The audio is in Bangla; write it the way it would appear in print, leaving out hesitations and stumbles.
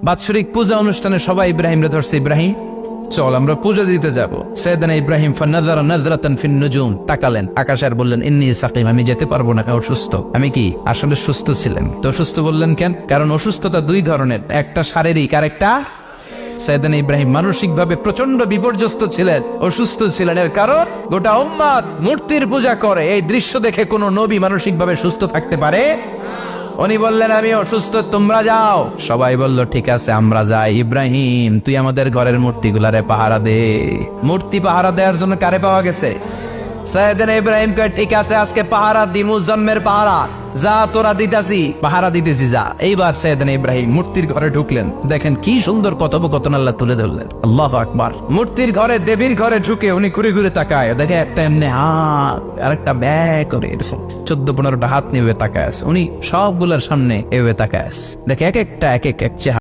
বাৎসরিক পূজা অনুষ্ঠানে সবাই ইব্রাহিমরে ধরছে, ইব্রাহিম চল আমরা পূজা দিতে যাব। সাইয়েদনা ইব্রাহিম ফানাযারা নাযরাতান ফিন নুজুম, তাকালেন আকাশে আর বললেন ইন্নী সাকিম, আমি যেতে পারবো না, অসুস্থ। আমি কি আসলে সুস্থ ছিলেন? তো অসুস্থ বললেন কেন? কারণ অসুস্থতা দুই ধরনের, একটা শারীরিক আর একটা সাইয়েদনা ইব্রাহিম মানসিকভাবে প্রচন্ড বিপর্যস্ত ছিলেন, অসুস্থ ছিলেন। এর কারণ গোটা উম্মাত মূর্তির পূজা করে, এই দৃশ্য দেখে কোনো নবী মানসিকভাবে সুস্থ থাকতে পারে? উনি বললেন আমি অসুস্থ, তোমরা যাও। সবাই বলল ঠিক আছে আমরা যাই। ইব্রাহিম তুই আমাদের ঘরের মূর্তিগুলারে পাহারা দে। মূর্তি পাহারা দেওয়ার জন্য কারে পাওয়া গেছে? সাইয়েদনা ইব্রাহিম কয় ঠিক আছে আজকে পাহারা দিমু, জন্মের পাহারা, যা তোরা দিতাছি, পাহারা দিতেছি যা। এইবার সাইয়েদনা ইব্রাহিম মূর্তির ঘরে ঢুকলেন, দেখেন কি সুন্দর কথোপকথন আল্লাহ তুলে ধরলেন। আল্লাহু আকবার। মূর্তির ঘরে, দেবীর ঘরে ঢুকে উনি ঘুরে ঘুরে তাকায়, দেখে একটা এমনি হাত আর একটা ব্যাগ করে 14-15টা হাত নিয়ে তাকায় আছে। উনি সবগুলার সামনে এভাবে তাকায় আছে, দেখে এক একটা এক এক চেহারা।